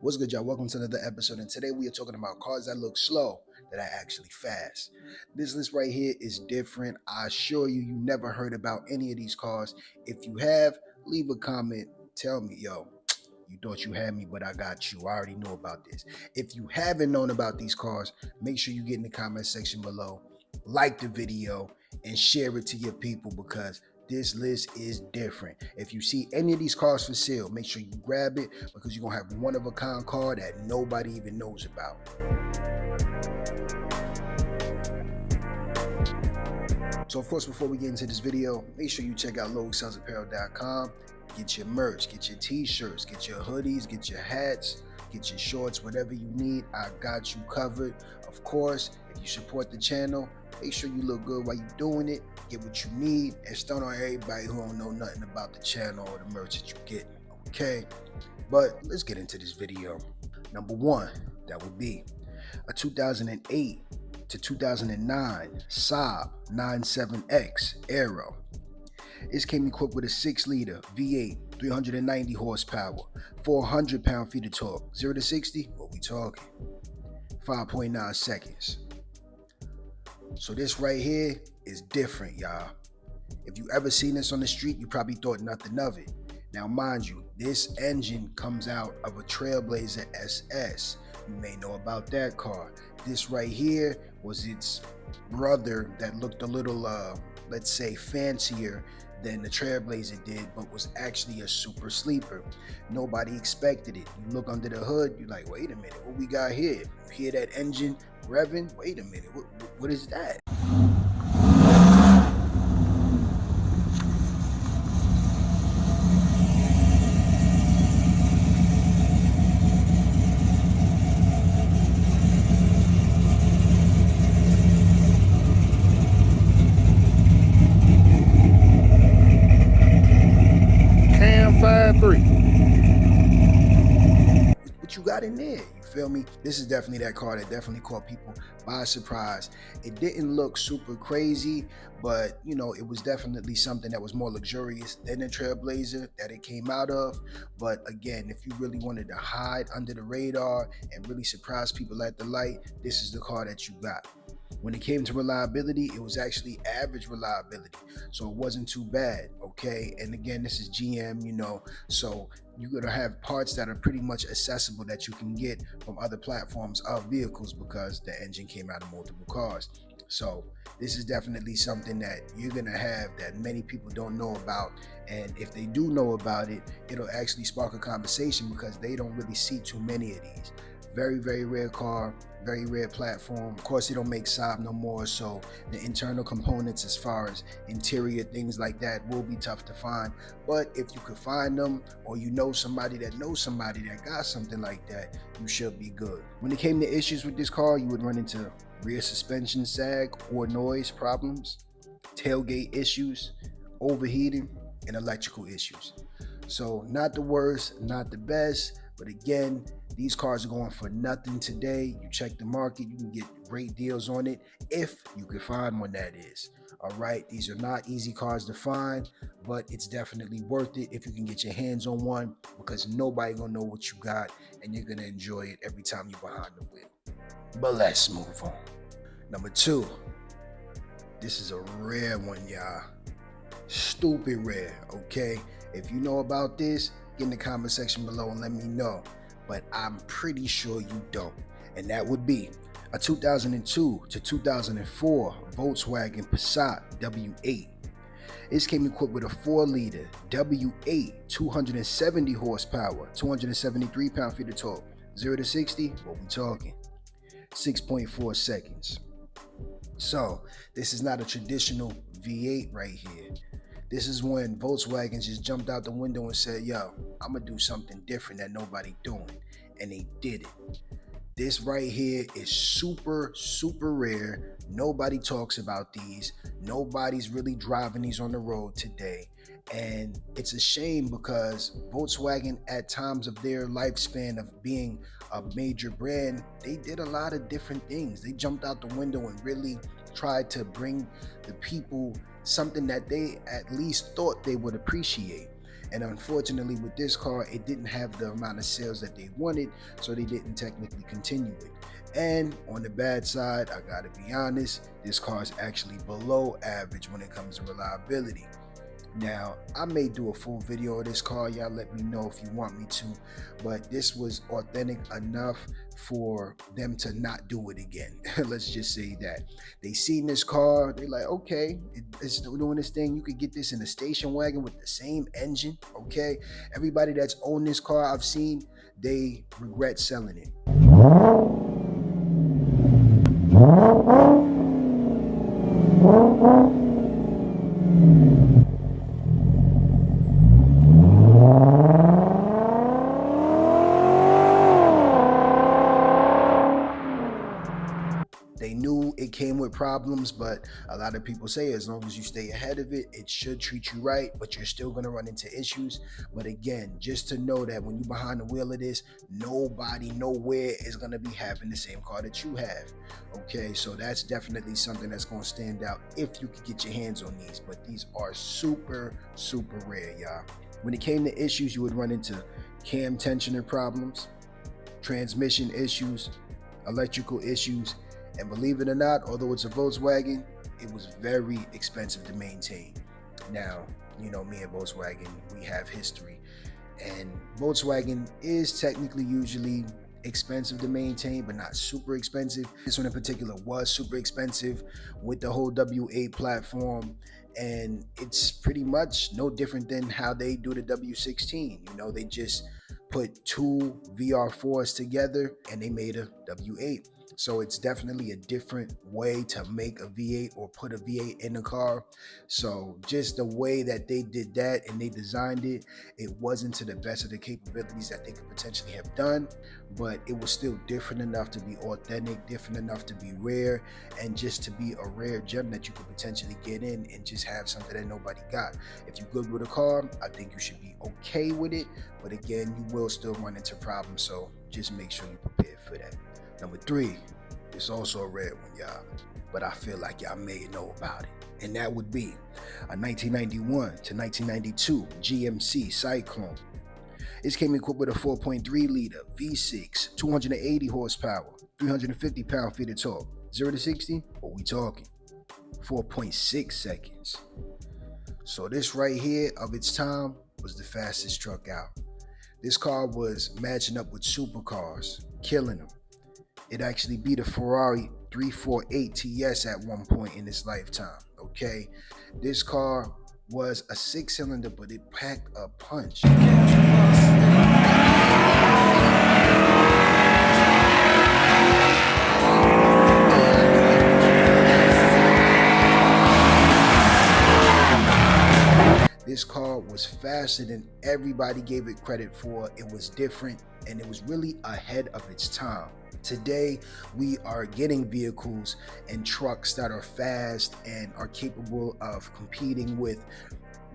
What's good, y'all? Welcome to another episode, and today we are talking about cars that look slow that are actually fast. This list right here is different. I assure you, you never heard about any of these cars. If you have, leave a comment. Tell me, yo, you thought you had me, but I got you. I already knew about this. If you haven't known about these cars, make sure you get in the comment section below, like the video, and share it to your people because this list is different. If you see any of these cars for sale, make sure you grab it because you're gonna have one of a kind car that nobody even knows about. So of course, before we get into this video, make sure you check out lowesalesapparel.com. Get your merch, get your t-shirts, get your hoodies, get your hats, get your shorts, whatever you need, I got you covered. Of course, if you support the channel, make sure you look good while you're doing it, get what you need, and stun on everybody who don't know nothing about the channel or the merch that you get, okay? But let's get into this video. Number one, that would be a 2008 to 2009 Saab 97X Aero. This came equipped with a 6-liter V8, 390 horsepower, 400 pound-feet of torque. 0 to 60, what we talking? 5.9 seconds. So this right here is different, y'all. If you ever seen this on the street, you probably thought nothing of it. Now, mind you, this engine comes out of a Trailblazer SS. You may know about that car. This right here was its brother that looked a little, let's say, fancier than the Trailblazer did, but was actually a super sleeper. Nobody expected it. You look under the hood, you're like, wait a minute, what we got here? You hear that engine revving? Wait a minute, what is that? What you got in there? You feel me? This is definitely that car that definitely caught people by surprise. It didn't look super crazy, but you know, it was definitely something that was more luxurious than the Trailblazer that it came out of. But again, if you really wanted to hide under the radar and really surprise people at the light, this is the car that you got. When it came to reliability, it was actually average reliability, so it wasn't too bad, okay? And again, this is GM, you know, so you're gonna have parts that are pretty much accessible that you can get from other platforms of vehicles because the engine came out of multiple cars. So this is definitely something that you're gonna have that many people don't know about, and if they do know about it, it'll actually spark a conversation because they don't really see too many of these. Very, very rare car, very rare platform. Of course, they don't make Saab no more, so the internal components as far as interior things like that will be tough to find. But if you could find them, or you know somebody that knows somebody that got something like that, you should be good. When it came to issues with this car, you would run into rear suspension sag or noise problems, tailgate issues, overheating, and electrical issues. So not the worst, not the best, but again, these cars are going for nothing today. You check the market, you can get great deals on it if you can find one, that is. All right, these are not easy cars to find, but it's definitely worth it if you can get your hands on one because nobody gonna know what you got and you're gonna enjoy it every time you're behind the wheel. But let's move on. Number two, this is a rare one, y'all. Stupid rare, okay? If you know about this, get in the comment section below and let me know. But I'm pretty sure you don't. And that would be a 2002 to 2004 Volkswagen Passat W8. This came equipped with a 4-liter W8, 270 horsepower, 273 pound-feet of torque. 0 to 60, what we talking? 6.4 seconds. So this is not a traditional V8 right here. This is when Volkswagen just jumped out the window and said, yo, I'm gonna do something different that nobody doing. And they did it. This right here is super, super rare. Nobody talks about these. Nobody's really driving these on the road today. And it's a shame because Volkswagen, at times of their lifespan of being a major brand, they did a lot of different things. They jumped out the window and really tried to bring the people something that they at least thought they would appreciate. And unfortunately with this car, it didn't have the amount of sales that they wanted, so they didn't technically continue it. And on the bad side, I gotta be honest, this car is actually below average when it comes to reliability. Now, I may do a full video of this car, y'all let me know if you want me to, but this was authentic enough for them to not do it again. Let's just say that. They seen this car, they like, okay, it's doing this thing. You could get this in a station wagon with the same engine, okay? Everybody that's owned this car I've seen, they regret selling it. They knew it came with problems, but a lot of people say as long as you stay ahead of it, it should treat you right, but you're still going to run into issues. But again, just to know that when you're behind the wheel of this, nobody nowhere is going to be having the same car that you have. Okay, so that's definitely something that's going to stand out if you could get your hands on these, but these are super, super rare, y'all. When it came to issues, you would run into cam tensioner problems, transmission issues, electrical issues. And believe it or not, although it's a Volkswagen, it was very expensive to maintain. Now, you know, me and Volkswagen, we have history. And Volkswagen is technically usually expensive to maintain, but not super expensive. This one in particular was super expensive with the whole W8 platform. And it's pretty much no different than how they do the W16. You know, they just put two VR4s together and they made a W8. So it's definitely a different way to make a V8 or put a V8 in the car. So just the way that they did that and they designed it, it wasn't to the best of the capabilities that they could potentially have done, but it was still different enough to be authentic, different enough to be rare, and just to be a rare gem that you could potentially get in and just have something that nobody got. If you're good with a car, I think you should be okay with it, but again, you will still run into problems, so just make sure you're prepared for that. Number 3, it's also a rare one, y'all, but I feel like y'all may know about it, and that would be a 1991 to 1992 GMC Cyclone. This came equipped with a 4.3 liter V6, 280 horsepower, 350 pound-feet of torque. 0 to 60, what we talking? 4.6 seconds. So this right here of its time was the fastest truck out. This car was matching up with supercars, killing them. It actually beat a Ferrari 348 TS at one point in its lifetime, okay? This car was a 6-cylinder, but it packed a punch. This car was faster than everybody gave it credit for. It was different, and it was really ahead of its time. Today, we are getting vehicles and trucks that are fast and are capable of competing with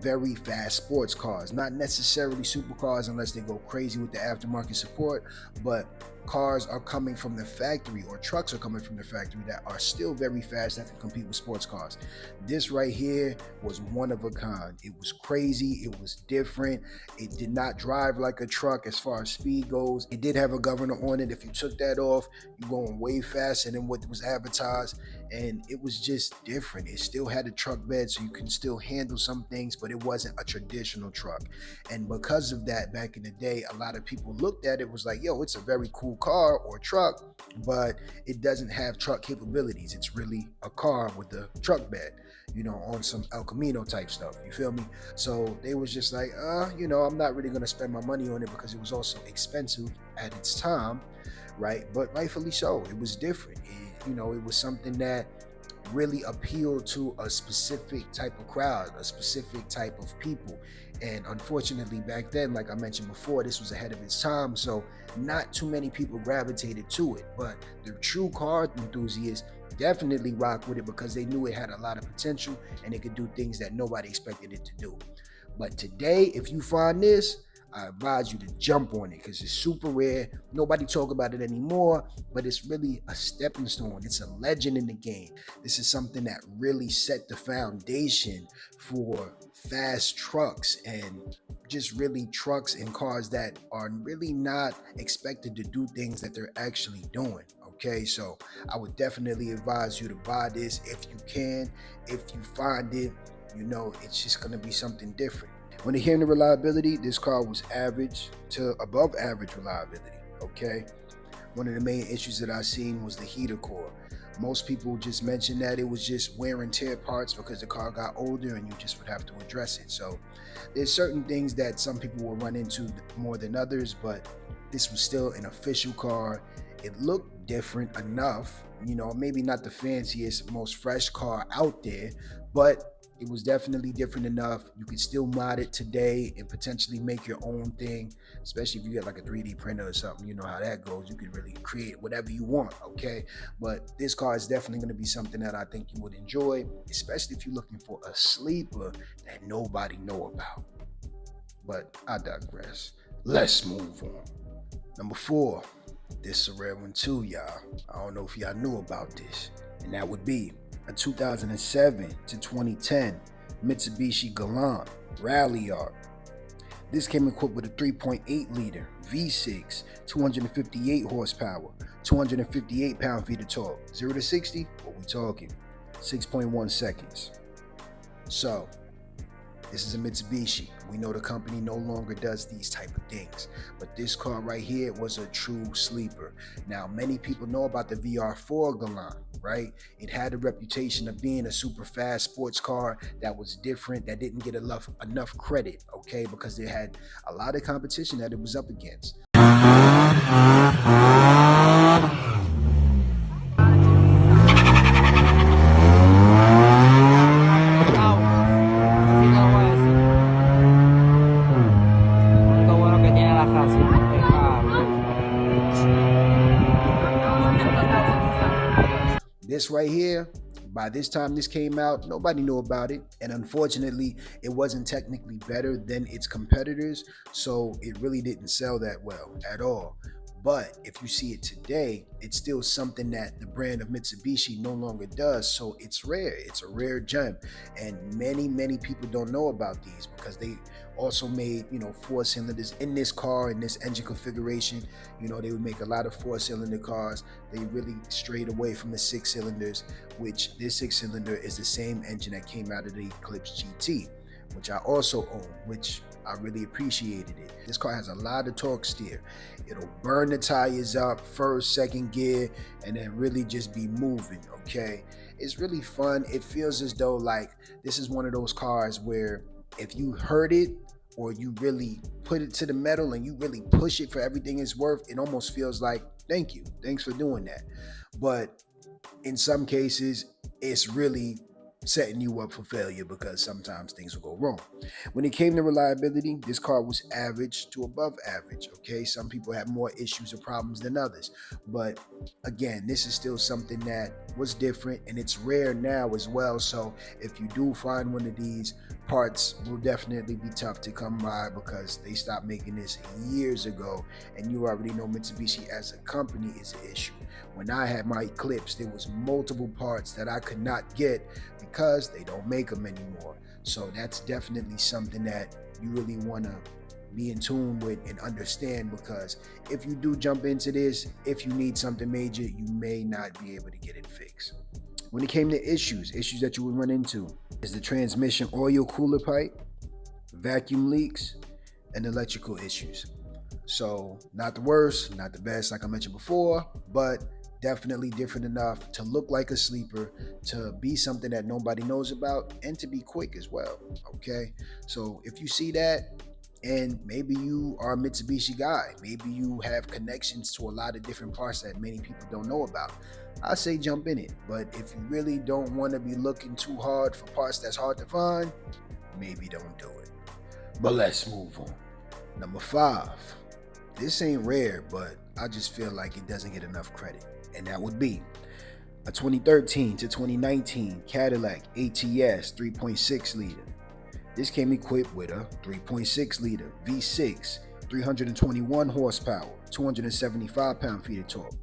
very fast sports cars. Not necessarily supercars unless they go crazy with the aftermarket support, but cars are coming from the factory, or trucks are coming from the factory that are still very fast that can compete with sports cars. This right here was one of a kind. It was crazy, it was different, it did not drive like a truck as far as speed goes. It did have a governor on it. If you took that off, you're going way faster than what was advertised, and it was just different. It still had a truck bed, so you can still handle some things, but it wasn't a traditional truck. And because of that, back in the day, a lot of people looked at it, was like, yo, it's a very cool car or truck, but it doesn't have truck capabilities. It's really a car with a truck bed, you know, on some El Camino type stuff, you feel me? So they was just like, you know, I'm not really gonna spend my money on it because it was also expensive at its time, right? But rightfully so, it was different. You know, it was something that really appealed to a specific type of crowd, a specific type of people. And unfortunately back then, like I mentioned before, this was ahead of its time, so not too many people gravitated to it. But the true car enthusiasts definitely rock with it because they knew it had a lot of potential and it could do things that nobody expected it to do. But today, if you find this, I advise you to jump on it because it's super rare. Nobody talk about it anymore, but it's really a stepping stone. It's a legend in the game. This is something that really set the foundation for fast trucks and just really trucks and cars that are really not expected to do things that they're actually doing. Okay, so I would definitely advise you to buy this if you can. If you find it, it's just going to be something different. When it came to reliability, this car was average to above average reliability. Okay, one of the main issues that I seen was the heater core. Most people just mentioned that it was just wear and tear parts because the car got older and you just would have to address it. So there's certain things that some people will run into more than others, but this was still an official car. It looked different enough, maybe not the fanciest, most fresh car out there, but it was definitely different enough. You could still mod it today and potentially make your own thing, especially if you get like a 3D printer or something. You know how that goes. You could really create whatever you want, okay? But this car is definitely going to be something that I think you would enjoy, especially if you're looking for a sleeper that nobody know about. But I digress. Let's move on. Number 4. This is a rare one too, y'all. I don't know if y'all knew about this, and that would be a 2007 to 2010 Mitsubishi Galant Rally Art. This came equipped with a 3.8 liter V6, 258 horsepower, 258 pound-feet of torque. 0 to 60, what we talking? 6.1 seconds. So, this is a Mitsubishi. We know the company no longer does these type of things, but this car right here was a true sleeper. Now, many people know about the VR4 Galant, right? It had a reputation of being a super fast sports car that was different, that didn't get enough credit, okay? Because it had a lot of competition that it was up against. This right here, by this time this came out, nobody knew about it, and unfortunately it wasn't technically better than its competitors, so it really didn't sell that well at all. But if you see it today, it's still something that the brand of Mitsubishi no longer does, so it's rare. It's a rare gem, and many people don't know about these because they also made 4 cylinders in this car, in this engine configuration. They would make a lot of 4-cylinder cars. They really strayed away from the 6 cylinders, which this 6-cylinder is the same engine that came out of the Eclipse GT, which I also own, which I really appreciated it. This car has a lot of torque steer. It'll burn the tires up first, second gear, and then really just be moving, okay? It's really fun. It feels as though like this is one of those cars where if you hurt it or you really put it to the metal and you really push it for everything it's worth, it almost feels like, thank you, thanks for doing that. But in some cases, it's really setting you up for failure because sometimes things will go wrong. When it came to reliability, this car was average to above average, okay? Some people have more issues or problems than others, but again, this is still something that was different and it's rare now as well. So if you do find one of these, parts will definitely be tough to come by because they stopped making this years ago, and you already know Mitsubishi as a company is an issue. When I had my Eclipse, there was multiple parts that I could not get because they don't make them anymore. So that's definitely something that you really want to be in tune with and understand, because if you do jump into this, if you need something major, you may not be able to get it fixed. When it came to issues that you would run into is the transmission oil cooler pipe, vacuum leaks, and electrical issues. So not the worst, not the best like I mentioned before, but definitely different enough to look like a sleeper, to be something that nobody knows about, and to be quick as well, okay? So if you see that, and maybe you are a Mitsubishi guy, maybe you have connections to a lot of different parts that many people don't know about, I say jump in it. But if you really don't want to be looking too hard for parts that's hard to find, maybe don't do it. But let's move on. Number 5. This ain't rare, but I just feel like it doesn't get enough credit, and that would be a 2013 to 2019 Cadillac ATS 3.6 liter. This came equipped with a 3.6 liter V6, 321 horsepower, 275 pound-feet of torque.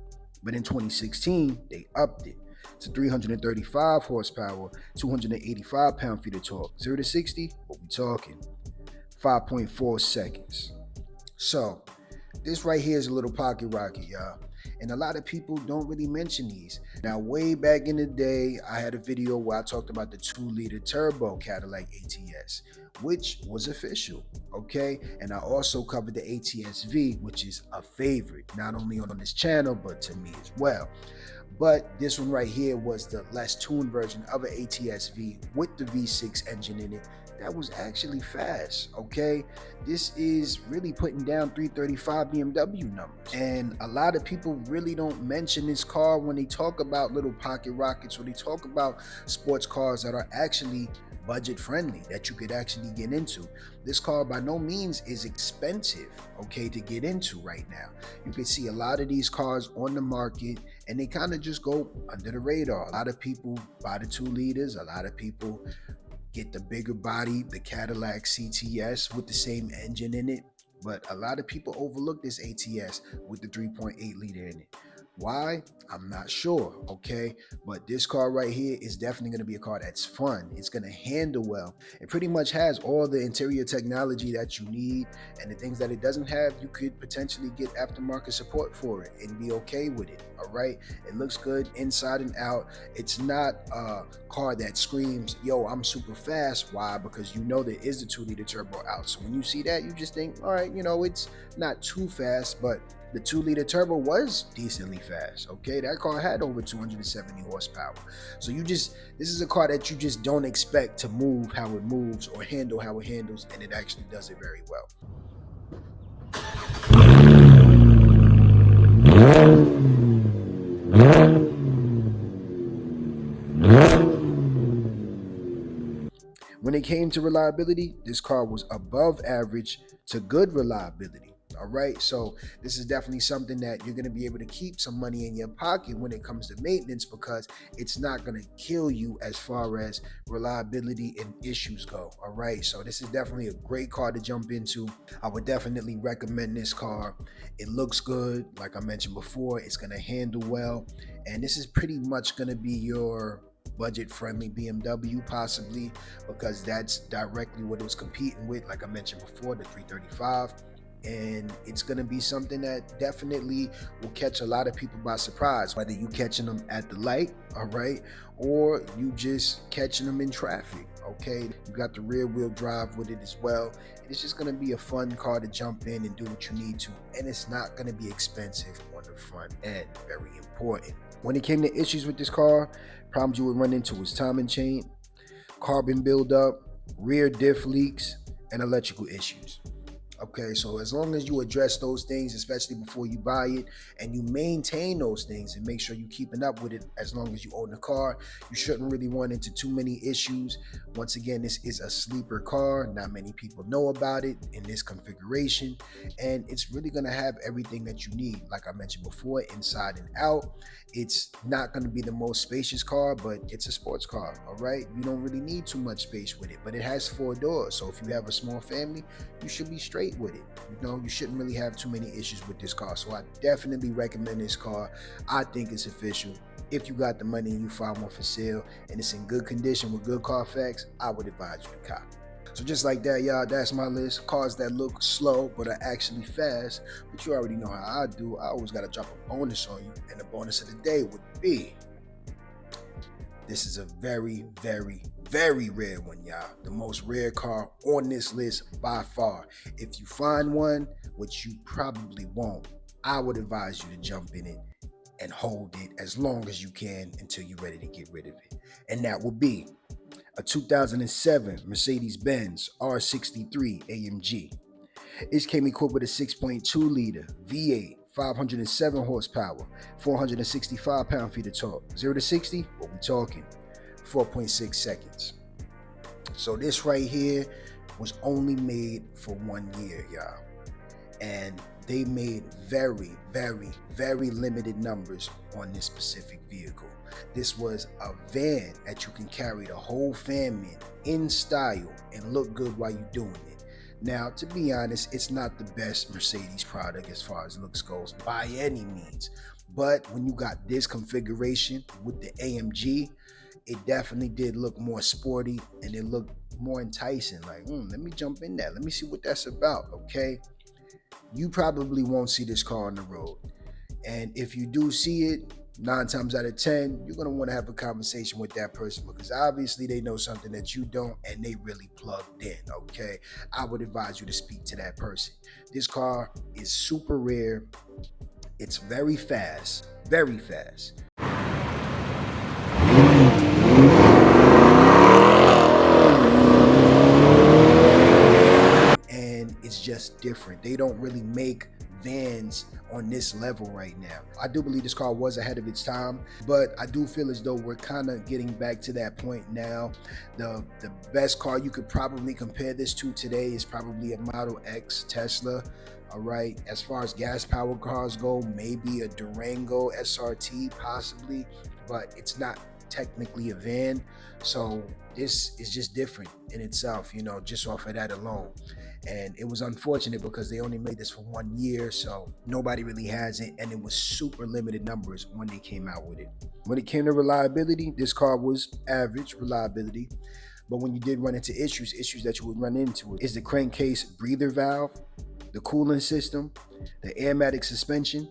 But in 2016, they upped it to 335 horsepower, 285 pound-feet of torque. 0 to 60, what we talking? 5.4 seconds. So this right here is a little pocket rocket, y'all. And a lot of people don't really mention these. Now, way back in the day, I had a video where I talked about the 2-liter turbo Cadillac ATS, which was official, okay? And I also covered the ATS V, which is a favorite, not only on this channel, but to me as well. But this one right here was the less tuned version of an ATS V with the V6 engine in it. That was actually fast, okay? This is really putting down 335 BMW numbers. And a lot of people really don't mention this car when they talk about little pocket rockets, or they talk about sports cars that are actually budget friendly, that you could actually get into. This car by no means is expensive, okay, to get into right now. You can see a lot of these cars on the market and they kind of just go under the radar. A lot of people buy the 2 liters, a lot of people get the bigger body, the Cadillac CTS with the same engine in it. But a lot of people overlook this ATS with the 3.8 liter in it. Why? I'm not sure, okay? But this car right here is definitely going to be a car that's fun. It's going to handle well. It pretty much has all the interior technology that you need, and the things that it doesn't have, you could potentially get aftermarket support for it and be okay with it, all right? It looks good inside and out. It's not a car that screams, yo, I'm super fast. Why? Because you know there is a 2-liter turbo out. So when you see that, you just think, all right, you know, it's not too fast, but the 2-liter turbo was decently fast, okay? That car had over 270 horsepower. So this is a car that you just don't expect to move how it moves or handle how it handles, and it actually does it very well. When it came to reliability, this car was above average to good reliability. All right, so this is definitely something that you're going to be able to keep some money in your pocket when it comes to maintenance, because it's not going to kill you as far as reliability and issues go. All right, so this is definitely a great car to jump into. I would definitely recommend this car. It looks good, like I mentioned before. It's going to handle well, and this is pretty much going to be your budget-friendly BMW, possibly, because that's directly what it was competing with, like I mentioned before, the 335. And it's going to be something that definitely will catch a lot of people by surprise, whether you catching them at the light, all right, or you just catching them in traffic, okay? You got the rear wheel drive with it as well. It's just going to be a fun car to jump in and do what you need to, and it's not going to be expensive on the front end. Very important. When it came to issues with this car, problems you would run into was timing chain, carbon buildup, rear diff leaks, and electrical issues. Okay, so as long as you address those things, especially before you buy it, and you maintain those things and make sure you're keeping up with it as long as you own the car, you shouldn't really run into too many issues. Once again, this is a sleeper car. Not many people know about it in this configuration, and it's really going to have everything that you need. Like I mentioned before, inside and out. It's not going to be the most spacious car, but it's a sports car, all right? You don't really need too much space with it, but it has 4 doors. So if you have a small family, you should be straight with it. You know, you shouldn't really have too many issues with this car. So I definitely recommend this car. I think it's official. If you got the money and you find one for sale and it's in good condition with good Carfax, I would advise you to cop. So just like that, y'all, that's my list. Cars that look slow but are actually fast. But you already know how I do. I always got to drop a bonus on you. And the bonus of the day would be, this is a very, very, very rare one, y'all. The most rare car on this list by far. If you find one, which you probably won't, I would advise you to jump in it and hold it as long as you can until you're ready to get rid of it. And that would be a 2007 Mercedes-Benz R63 AMG. It came equipped with a 6.2 liter V8, 507 horsepower, 465 pound-feet of torque. 0 to 60, what we talking? 4.6 seconds. So this right here was only made for 1 year, y'all. And they made very, very, very limited numbers on this specific vehicle. This was a van that you can carry the whole fam in style and look good while you're doing it. Now, to be honest, it's not the best Mercedes product as far as looks goes by any means. But when you got this configuration with the AMG, it definitely did look more sporty and it looked more enticing. Like, let me jump in that. Let me see what that's about, okay? You probably won't see this car on the road. And if you do see it, 9 times out of 10, you're going to want to have a conversation with that person because obviously they know something that you don't and they really plugged in, okay? I would advise you to speak to that person. This car is super rare. It's very fast, very fast. And it's just different. They don't really make vans on this level right now. I do believe this car was ahead of its time, but I do feel as though we're kind of getting back to that point now. The best car you could probably compare this to today is probably a Model X Tesla. All right, as far as gas powered cars go, maybe a Durango SRT possibly, but it's not technically a van. So this is just different in itself, you know, just off of that alone. And it was unfortunate because they only made this for 1 year, so nobody really has it, and it was super limited numbers when they came out with it. When it came to reliability, this car was average reliability, but when you did run into issues that you would run into is the crankcase breather valve, the cooling system, the airmatic suspension,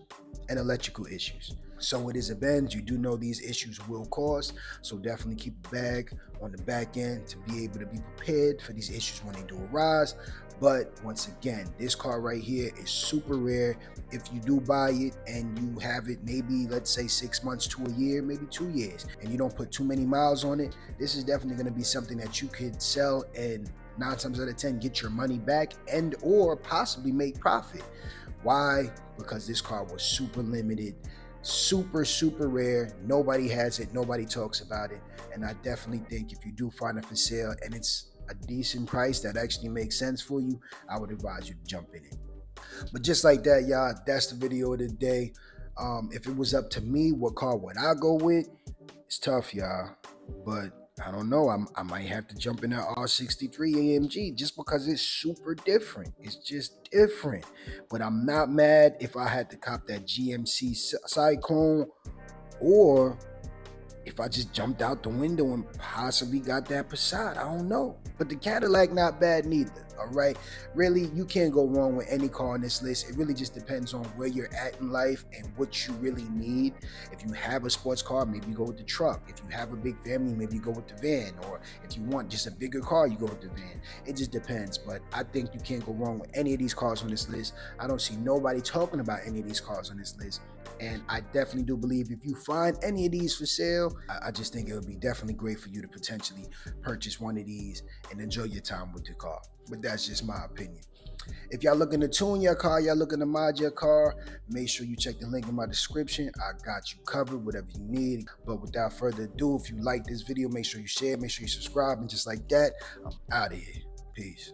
and electrical issues. So it is a Benz. You do know these issues will cause, so definitely keep a bag on the back end to be able to be prepared for these issues when they do arise. But once again, this car right here is super rare. If you do buy it and you have it maybe, let's say 6 months to a year, maybe 2 years, and you don't put too many miles on it, this is definitely going to be something that you could sell and 9 times out of 10 get your money back and or possibly make profit. Why? Because this car was super limited, super rare. Nobody has it, nobody talks about it, and I definitely think if you do find it for sale and it's a decent price that actually makes sense for you, I would advise you to jump in it. But just like that, y'all, that's the video of the day. If it was up to me, what car would I go with? It's tough, y'all, but I don't know. I might have to jump in that R63 AMG just because it's super different. It's just different. But I'm not mad if I had to cop that GMC Cyclone, or if I just jumped out the window and possibly got that Passat. I don't know. But the Cadillac not bad neither. All right, really, you can't go wrong with any car on this list. It really just depends on where you're at in life and what you really need. If you have a sports car, maybe you go with the truck. If you have a big family, maybe you go with the van. Or if you want just a bigger car, you go with the van. It just depends. But I think you can't go wrong with any of these cars on this list. I don't see nobody talking about any of these cars on this list. And I definitely do believe if you find any of these for sale, I just think it would be definitely great for you to potentially purchase one of these and enjoy your time with the car. But that's just my opinion. If y'all looking to tune your car, y'all looking to mod your car, make sure you check the link in my description. I got you covered, whatever you need. But without further ado, if you like this video, make sure you share, make sure you subscribe, and just like that, I'm out of here. Peace.